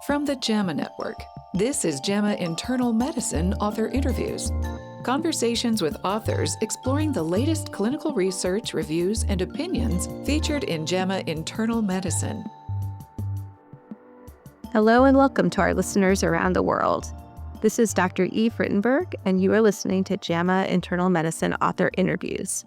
From the JAMA Network, this is JAMA Internal Medicine Author Interviews. Conversations with authors exploring the latest clinical research, reviews, and opinions featured in JAMA Internal Medicine. Hello and welcome to our listeners around the world. This is Dr. Rittenberg, and you are listening to JAMA Internal Medicine Author Interviews.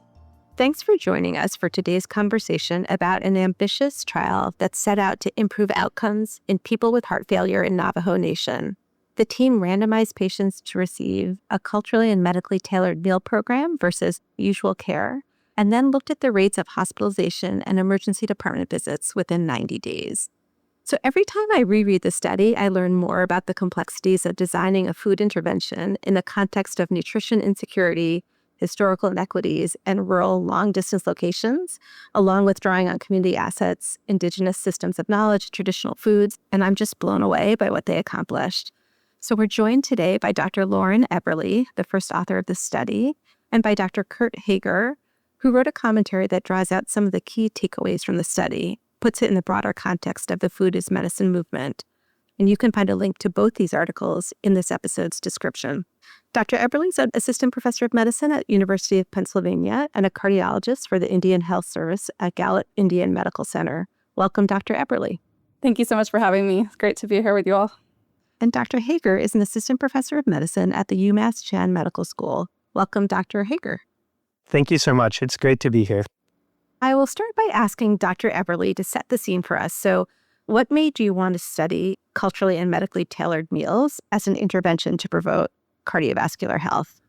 Thanks for joining us for today's conversation about an ambitious trial that set out to improve outcomes in people with heart failure in Navajo Nation. The team randomized patients to receive a culturally and medically tailored meal program versus usual care, and then looked at the rates of hospitalization and emergency department visits within 90 days. So every time I reread the study, I learn more about the complexities of designing a food intervention in the context of nutrition insecurity, historical inequities, and rural long-distance locations, along with drawing on community assets, Indigenous systems of knowledge, traditional foods, and I'm just blown away by what they accomplished. So we're joined today by Dr. Lauren Eberly, the first author of this study, and by Dr. Kurt Hager, who wrote a commentary that draws out some of the key takeaways from the study, puts it in the broader context of the food is medicine movement. And you can find a link to both these articles in this episode's description. Dr. Eberly is an assistant professor of medicine at University of Pennsylvania and a cardiologist for the Indian Health Service at Gallup Indian Medical Center. Welcome, Dr. Eberly. Thank you so much for having me. It's great to be here with you all. And Dr. Hager is an assistant professor of medicine at the UMass Chan Medical School. Welcome, Dr. Hager. Thank you so much. It's great to be here. I will start by asking Dr. Eberly to set the scene for us. So what made you want to study culturally and medically tailored meals as an intervention to promote cardiovascular health?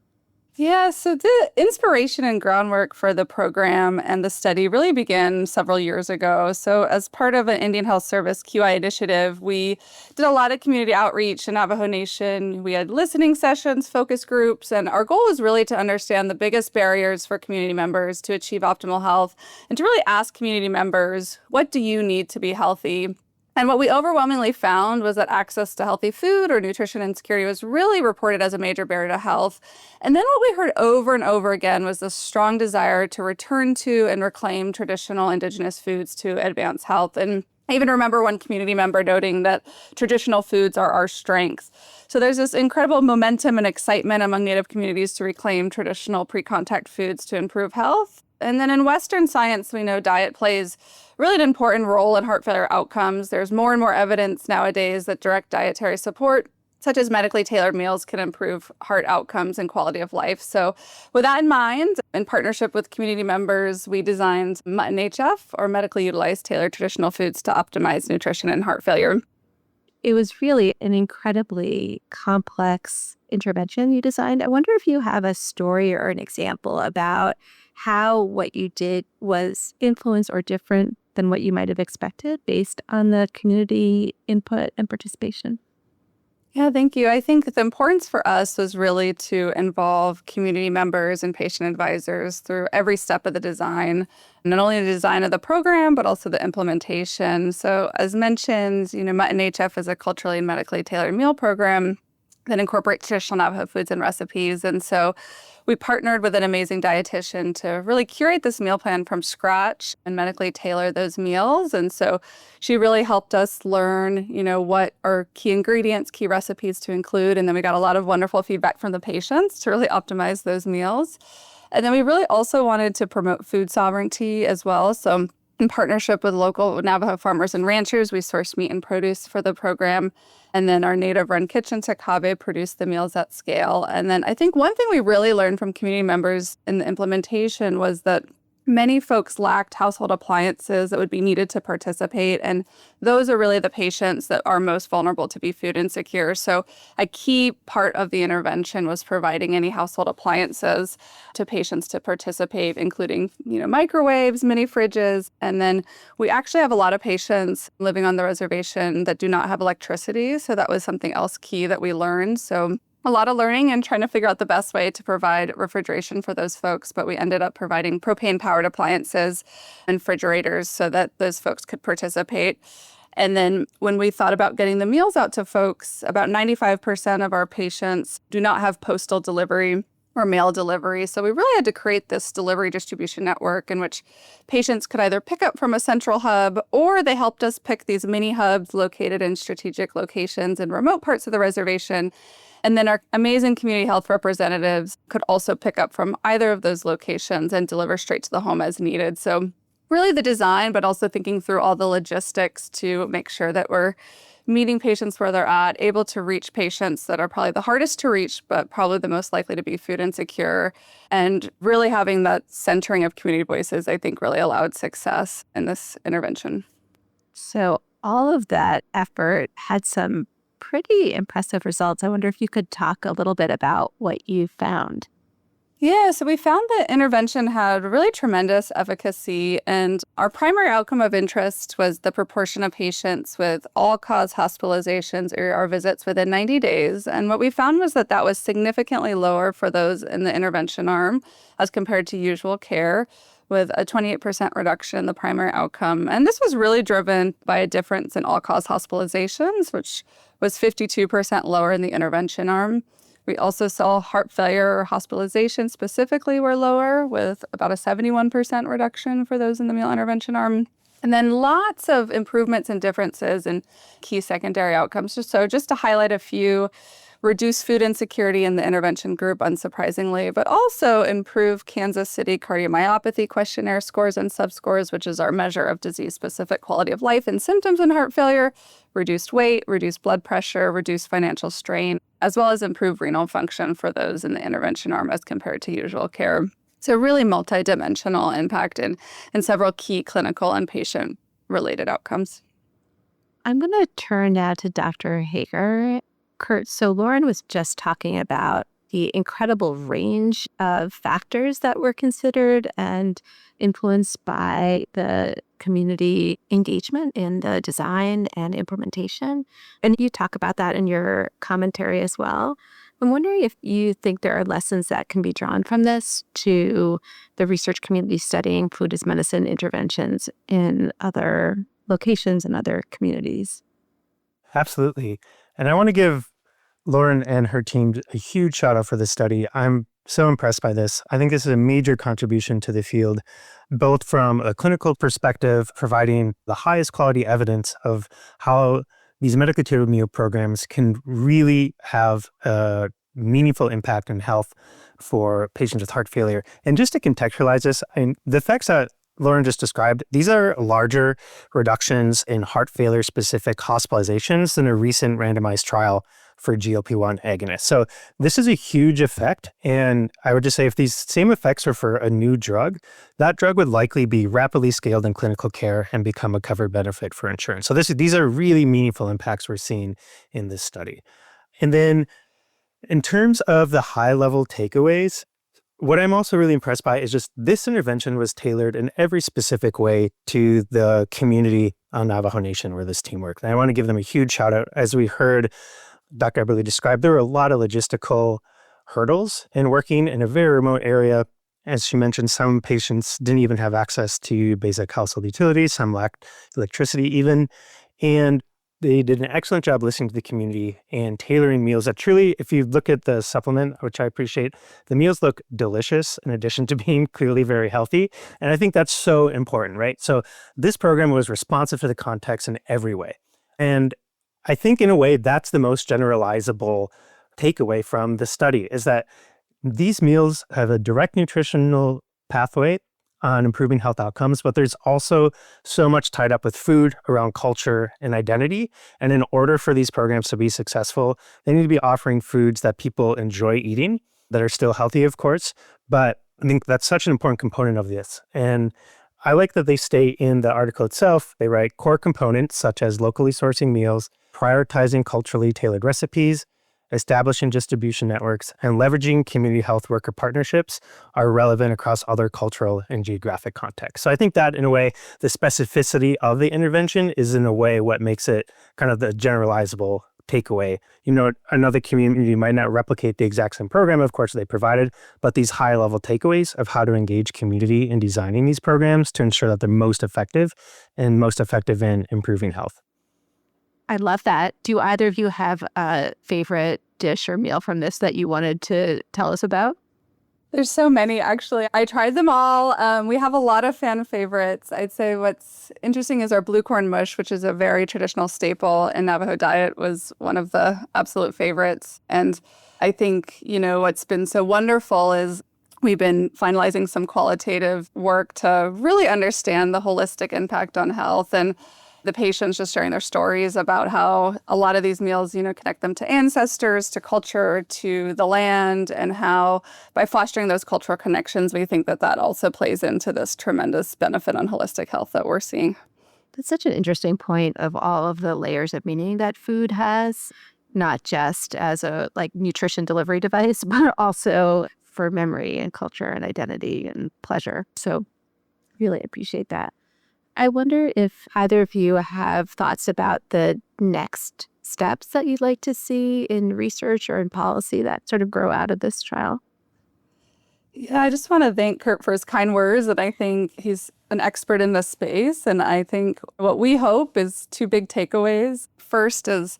Yeah, so the inspiration and groundwork for the program and the study really began several years ago. So as part of an Indian Health Service QI initiative, we did a lot of community outreach in Navajo Nation. We had listening sessions, focus groups, and our goal was really to understand the biggest barriers for community members to achieve optimal health and to really ask community members, what do you need to be healthy? And what we overwhelmingly found was that access to healthy food or nutrition insecurity was really reported as a major barrier to health. And then what we heard over and over again was the strong desire to return to and reclaim traditional Indigenous foods to advance health. And I even remember one community member noting that traditional foods are our strength. So there's this incredible momentum and excitement among Native communities to reclaim traditional pre-contact foods to improve health. And then in Western science, we know diet plays really an important role in heart failure outcomes. There's more and more evidence nowadays that direct dietary support, such as medically tailored meals, can improve heart outcomes and quality of life. So with that in mind, in partnership with community members, we designed MUTTON HF, or medically utilized tailored traditional foods to optimize nutrition and heart failure. It was really an incredibly complex intervention you designed. I wonder if you have a story or an example about how what you did was influenced or different than what you might have expected based on the community input and participation. Yeah, thank you. I think the importance for us was really to involve community members and patient advisors through every step of the design, not only the design of the program, but also the implementation. So as mentioned, MUTTON HF is a culturally and medically tailored meal program that incorporates traditional Navajo foods and recipes. And so we partnered with an amazing dietitian to really curate this meal plan from scratch and medically tailor those meals. And so she really helped us learn, what are key ingredients, key recipes to include. And then we got a lot of wonderful feedback from the patients to really optimize those meals. And then we really also wanted to promote food sovereignty as well. So in partnership with local Navajo farmers and ranchers, we sourced meat and produce for the program. And then our native-run kitchen, Takabe, produced the meals at scale. And then I think one thing we really learned from community members in the implementation was that many folks lacked household appliances that would be needed to participate. And those are really the patients that are most vulnerable to be food insecure. So a key part of the intervention was providing any household appliances to patients to participate, including, microwaves, mini fridges. And then we actually have a lot of patients living on the reservation that do not have electricity. So that was something else key that we learned. So a lot of learning and trying to figure out the best way to provide refrigeration for those folks, but we ended up providing propane-powered appliances and refrigerators so that those folks could participate. And then when we thought about getting the meals out to folks, about 95% of our patients do not have postal delivery or mail delivery. So we really had to create this delivery distribution network in which patients could either pick up from a central hub, or they helped us pick these mini hubs located in strategic locations in remote parts of the reservation. And then our amazing community health representatives could also pick up from either of those locations and deliver straight to the home as needed. So really the design, but also thinking through all the logistics to make sure that we're meeting patients where they're at, able to reach patients that are probably the hardest to reach, but probably the most likely to be food insecure. And really having that centering of community voices, I think really allowed success in this intervention. So all of that effort had some pretty impressive results. I wonder if you could talk a little bit about what you found. Yeah, so we found that intervention had really tremendous efficacy, and our primary outcome of interest was the proportion of patients with all-cause hospitalizations or visits within 90 days. And what we found was that that was significantly lower for those in the intervention arm as compared to usual care, with a 28% reduction in the primary outcome. And this was really driven by a difference in all-cause hospitalizations, which was 52% lower in the intervention arm. We also saw heart failure or hospitalization specifically were lower, with about a 71% reduction for those in the meal intervention arm. And then lots of improvements and differences in key secondary outcomes. So just to highlight a few, reduced food insecurity in the intervention group, unsurprisingly, but also improved Kansas City cardiomyopathy questionnaire scores and subscores, which is our measure of disease-specific quality of life and symptoms in heart failure, reduced weight, reduced blood pressure, reduced financial strain, as well as improved renal function for those in the intervention arm as compared to usual care. So really multidimensional impact in several key clinical and patient-related outcomes. I'm going to turn now to Dr. Hager. Kurt, so Lauren was just talking about the incredible range of factors that were considered and influenced by the community engagement in the design and implementation. And you talk about that in your commentary as well. I'm wondering if you think there are lessons that can be drawn from this to the research community studying food as medicine interventions in other locations and other communities. Absolutely. And I want to give Lauren and her team a huge shout out for this study. I'm so impressed by this. I think this is a major contribution to the field, both from a clinical perspective, providing the highest quality evidence of how these medically tailored meal programs can really have a meaningful impact on health for patients with heart failure. And just to contextualize this, the effects that Lauren just described, these are larger reductions in heart failure specific hospitalizations than a recent randomized trial for GLP-1 agonists. So this is a huge effect. And I would just say if these same effects were for a new drug, that drug would likely be rapidly scaled in clinical care and become a covered benefit for insurance. So these are really meaningful impacts we're seeing in this study. And then in terms of the high level takeaways, what I'm also really impressed by is just this intervention was tailored in every specific way to the community on Navajo Nation where this team worked. And I want to give them a huge shout out. As we heard Dr. Eberly described, there were a lot of logistical hurdles in working in a very remote area. As she mentioned, some patients didn't even have access to basic household utilities, some lacked electricity even. And they did an excellent job listening to the community and tailoring meals that truly, if you look at the supplement, which I appreciate, the meals look delicious in addition to being clearly very healthy. And I think that's so important, right? So this program was responsive to the context in every way. And I think in a way, that's the most generalizable takeaway from the study is that these meals have a direct nutritional pathway on improving health outcomes, but there's also so much tied up with food around culture and identity. And in order for these programs to be successful, they need to be offering foods that people enjoy eating, that are still healthy, of course. But I think that's such an important component of this. And I like that they stay in the article itself. They write core components such as locally sourcing meals, prioritizing culturally tailored recipes, establishing distribution networks, and leveraging community health worker partnerships are relevant across other cultural and geographic contexts. So I think that in a way, the specificity of the intervention is in a way what makes it kind of the generalizable takeaway. You know, another community might not replicate the exact same program, of course, they provided, but these high-level takeaways of how to engage community in designing these programs to ensure that they're most effective in improving health. I love that. Do either of you have a favorite dish or meal from this that you wanted to tell us about? There's so many, actually. I tried them all. We have a lot of fan favorites. I'd say what's interesting is our blue corn mush, which is a very traditional staple in Navajo diet, was one of the absolute favorites. And I think, what's been so wonderful is we've been finalizing some qualitative work to really understand the holistic impact on health, and the patients just sharing their stories about how a lot of these meals, connect them to ancestors, to culture, to the land, and how by fostering those cultural connections, we think that also plays into this tremendous benefit on holistic health that we're seeing. That's such an interesting point of all of the layers of meaning that food has, not just as a nutrition delivery device, but also for memory and culture and identity and pleasure. So really appreciate that. I wonder if either of you have thoughts about the next steps that you'd like to see in research or in policy that sort of grow out of this trial. Yeah, I just want to thank Kurt for his kind words. And I think he's an expert in this space. And I think what we hope is two big takeaways. First is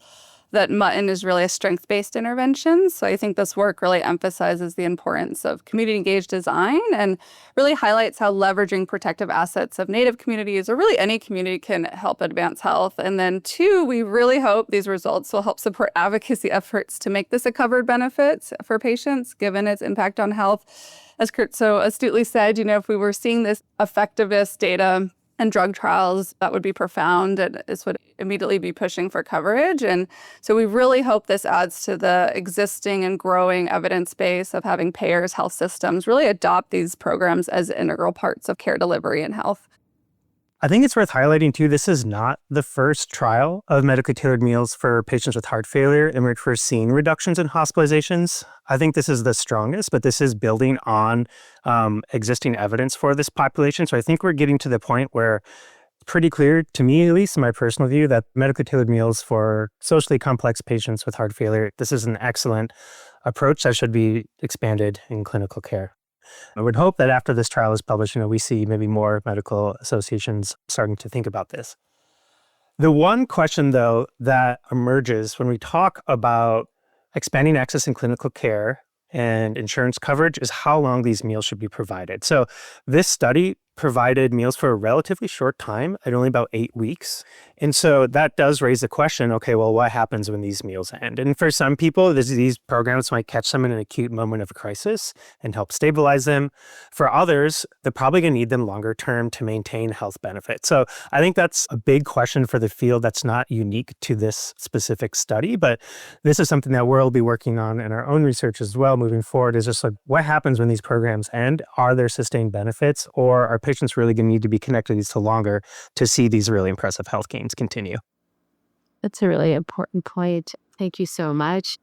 that MUTTON is really a strength-based intervention. So I think this work really emphasizes the importance of community-engaged design and really highlights how leveraging protective assets of Native communities, or really any community, can help advance health. And then two, we really hope these results will help support advocacy efforts to make this a covered benefit for patients, given its impact on health. As Kurt so astutely said, if we were seeing this effectiveness data and drug trials, that would be profound, and this would immediately be pushing for coverage. And so we really hope this adds to the existing and growing evidence base of having payers, health systems really adopt these programs as integral parts of care delivery and health. I think it's worth highlighting, too, this is not the first trial of medically tailored meals for patients with heart failure in which we're seeing reductions in hospitalizations. I think this is the strongest, but this is building on existing evidence for this population. So I think we're getting to the point where it's pretty clear, to me at least, in my personal view, that medically tailored meals for socially complex patients with heart failure, this is an excellent approach that should be expanded in clinical care. I would hope that after this trial is published, we see maybe more medical associations starting to think about this. The one question, though, that emerges when we talk about expanding access in clinical care and insurance coverage is how long these meals should be provided. So this study provided meals for a relatively short time at only about 8 weeks. And so that does raise the question, okay, well, what happens when these meals end? And for some people, these programs might catch them in an acute moment of a crisis and help stabilize them. For others, they're probably going to need them longer term to maintain health benefits. So I think that's a big question for the field that's not unique to this specific study, but this is something that we'll be working on in our own research as well moving forward, is just what happens when these programs end? Are there sustained benefits, or are patients really going to need to be connected to these longer to see these really impressive health gains continue? That's a really important point. Thank you so much.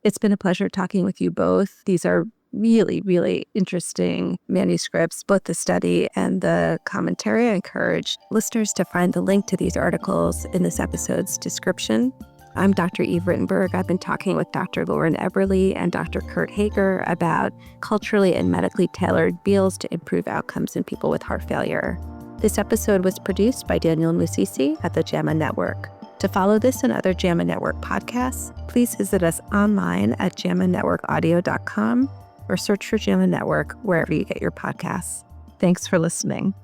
It's been a pleasure talking with you both. These are really, really interesting manuscripts, both the study and the commentary. I encourage listeners to find the link to these articles in this episode's description. I'm Dr. Eve Rittenberg. I've been talking with Dr. Lauren Eberly and Dr. Kurt Hager about culturally and medically tailored meals to improve outcomes in people with heart failure. This episode was produced by Daniel Musisi at the JAMA Network. To follow this and other JAMA Network podcasts, please visit us online at jamanetworkaudio.com or search for JAMA Network wherever you get your podcasts. Thanks for listening.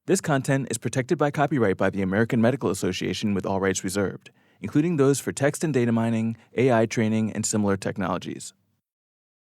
This content is protected by copyright by the American Medical Association with all rights reserved, including those for text and data mining, AI training, and similar technologies.